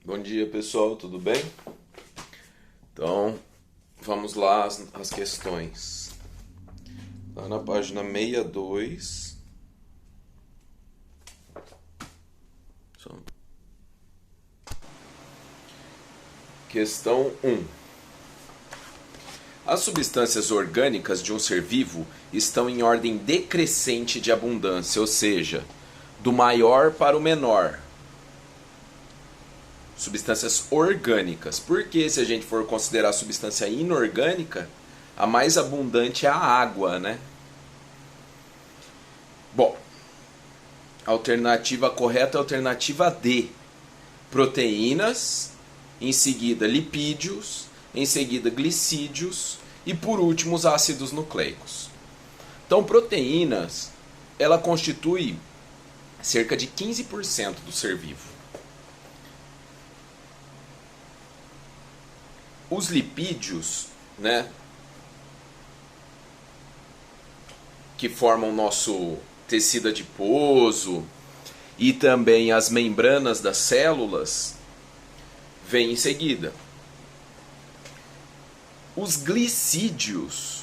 Bom dia, pessoal, tudo bem? Então, vamos lá as questões. Lá na página 62. Questão 1. As substâncias orgânicas de um ser vivo estão em ordem decrescente de abundância, ou seja, do maior para o menor. Substâncias orgânicas. Porque se a gente for considerar substância inorgânica, a mais abundante é a água, né? Bom, a alternativa correta é a alternativa D. Proteínas, em seguida lipídios, em seguida glicídios e por último os ácidos nucleicos. Então, proteínas, ela constitui cerca de 15% do ser vivo. Os lipídios, né, que formam nosso tecido adiposo e também as membranas das células, vêm em seguida. Os glicídios,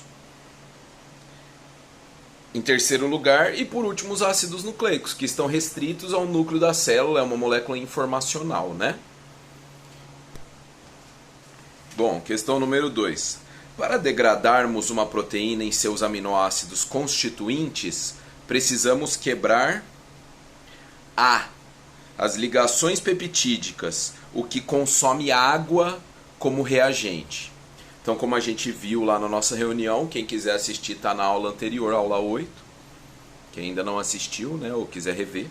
em terceiro lugar, e por último os ácidos nucleicos, que estão restritos ao núcleo da célula, é uma molécula informacional, né? Bom, questão número 2. Para degradarmos uma proteína em seus aminoácidos constituintes, precisamos quebrar as ligações peptídicas, o que consome água como reagente. Então, como a gente viu lá na nossa reunião, quem quiser assistir está na aula anterior, aula 8. Quem ainda não assistiu, né, ou quiser rever.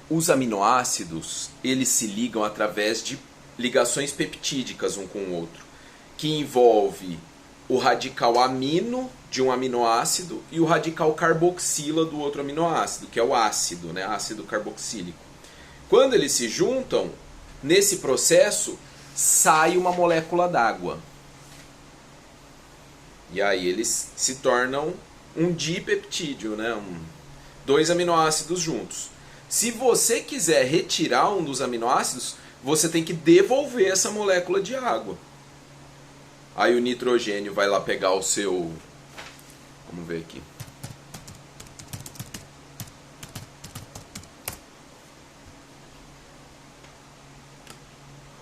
Os aminoácidos, eles se ligam através de ligações peptídicas um com o outro, que envolve o radical amino de um aminoácido e o radical carboxila do outro aminoácido, que é o ácido, né, ácido carboxílico. Quando eles se juntam, nesse processo, sai uma molécula d'água. E aí eles se tornam um dipeptídeo, né, dois aminoácidos juntos. Se você quiser retirar um dos aminoácidos, você tem que devolver essa molécula de água. Aí o nitrogênio vai lá pegar o seu... Vamos ver aqui.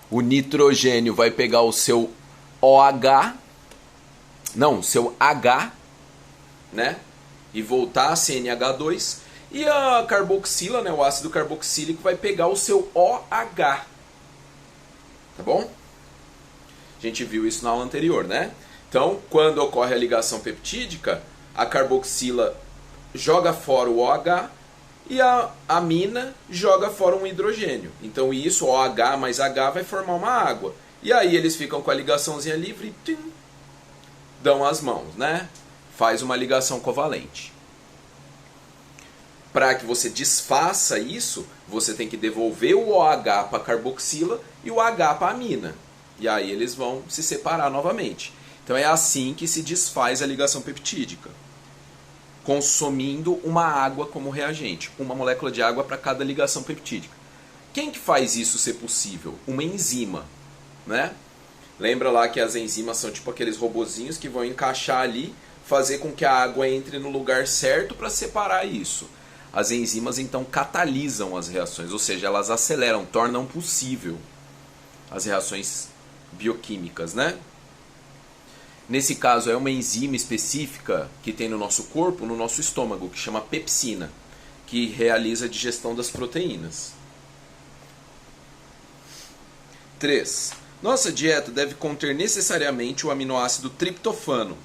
O nitrogênio vai pegar o seu OH, não, seu H, né? E voltar a CnH2. E a carboxila, né, o ácido carboxílico, vai pegar o seu OH. Tá bom? A gente viu isso na aula anterior, né? Então, quando ocorre a ligação peptídica, a carboxila joga fora o OH e a amina joga fora um hidrogênio. Então, isso, OH mais H, vai formar uma água. E aí eles ficam com a ligaçãozinha livre e dão as mãos, né? Faz uma ligação covalente. Para que você desfaça isso, você tem que devolver o OH para a carboxila e o H para a amina. E aí eles vão se separar novamente. Então é assim que se desfaz a ligação peptídica. Consumindo uma água como reagente. Uma molécula de água para cada ligação peptídica. Quem que faz isso ser possível? Uma enzima, né? Lembra lá que as enzimas são tipo aqueles robozinhos que vão encaixar ali, fazer com que a água entre no lugar certo para separar isso. As enzimas então catalisam as reações, ou seja, elas aceleram, tornam possível as reações bioquímicas, né? Nesse caso é uma enzima específica que tem no nosso corpo, no nosso estômago, que chama pepsina, que realiza a digestão das proteínas. 3. Nossa dieta deve conter necessariamente o aminoácido triptofano,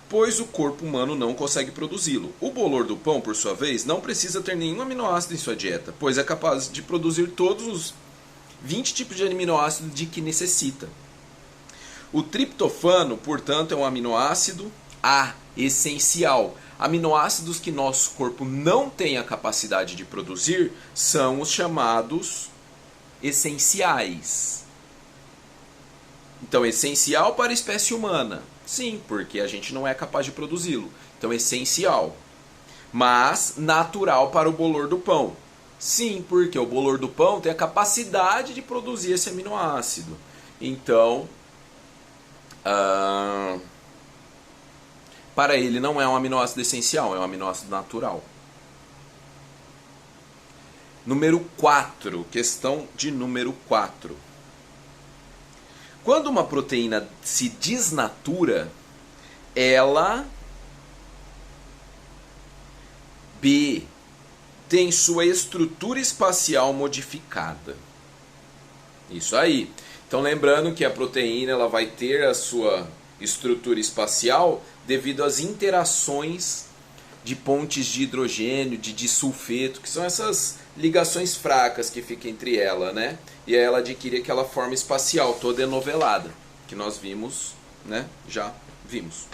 pois o corpo humano não consegue produzi-lo. O bolor do pão, por sua vez, não precisa ter nenhum aminoácido em sua dieta, pois é capaz de produzir todos os 20 tipos de aminoácido de que necessita. O triptofano, portanto, é um aminoácido essencial. Aminoácidos que nosso corpo não tem a capacidade de produzir são os chamados essenciais. Então, essencial para a espécie humana. Sim, porque a gente não é capaz de produzi-lo. Então, essencial. mas natural para o bolor do pão. Sim, porque o bolor do pão tem a capacidade de produzir esse aminoácido. Então, para ele não é um aminoácido essencial, é um aminoácido natural. Número 4, questão de número 4. Quando uma proteína se desnatura, ela B tem sua estrutura espacial modificada. Isso aí. Então lembrando que a proteína ela vai ter a sua estrutura espacial devido às interações de pontes de hidrogênio, de disulfeto, que são essas ligações fracas que ficam entre ela, né? E aí ela adquire aquela forma espacial toda enovelada, que nós vimos, né? Já vimos.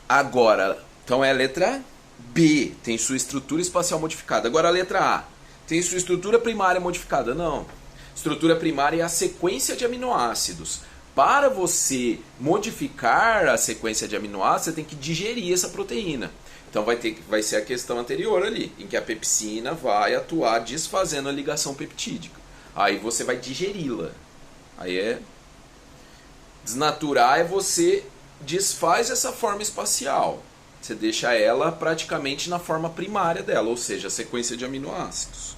Agora, então é a letra B, tem sua estrutura espacial modificada. Agora a letra A, tem sua estrutura primária modificada? Não. Estrutura primária é a sequência de aminoácidos. Para você modificar a sequência de aminoácidos, você tem que digerir essa proteína. Então vai ser a questão anterior ali, em que a pepsina vai atuar desfazendo a ligação peptídica. Aí você vai digeri-la. Aí é... Desnaturar é você desfaz essa forma espacial. Você deixa ela praticamente na forma primária dela, ou seja, a sequência de aminoácidos.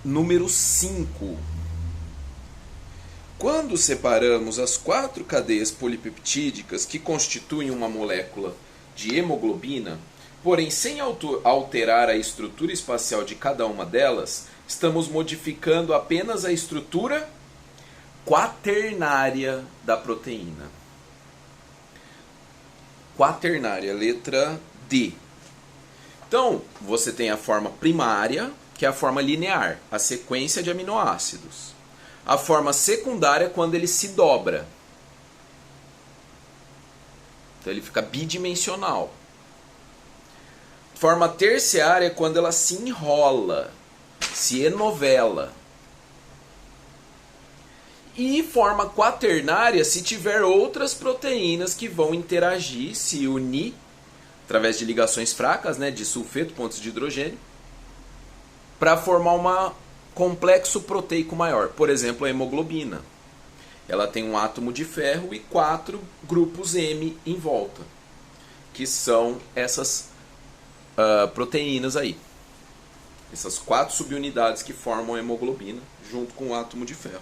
Número 5. Quando separamos as 4 cadeias polipeptídicas que constituem uma molécula de hemoglobina, porém sem alterar a estrutura espacial de cada uma delas, estamos modificando apenas a estrutura quaternária da proteína. Quaternária, letra D. Então, você tem a forma primária, que é a forma linear, a sequência de aminoácidos. A forma secundária é quando ele se dobra. Então ele fica bidimensional. Forma terciária é quando ela se enrola, se enovela. E forma quaternária se tiver outras proteínas que vão interagir, se unir, através de ligações fracas, né, de sulfeto, pontos de hidrogênio, para formar um complexo proteico maior. Por exemplo, a hemoglobina. Ela tem um átomo de ferro e 4 grupos M em volta, que são essas proteínas aí. Essas 4 subunidades que formam a hemoglobina, junto com o átomo de ferro.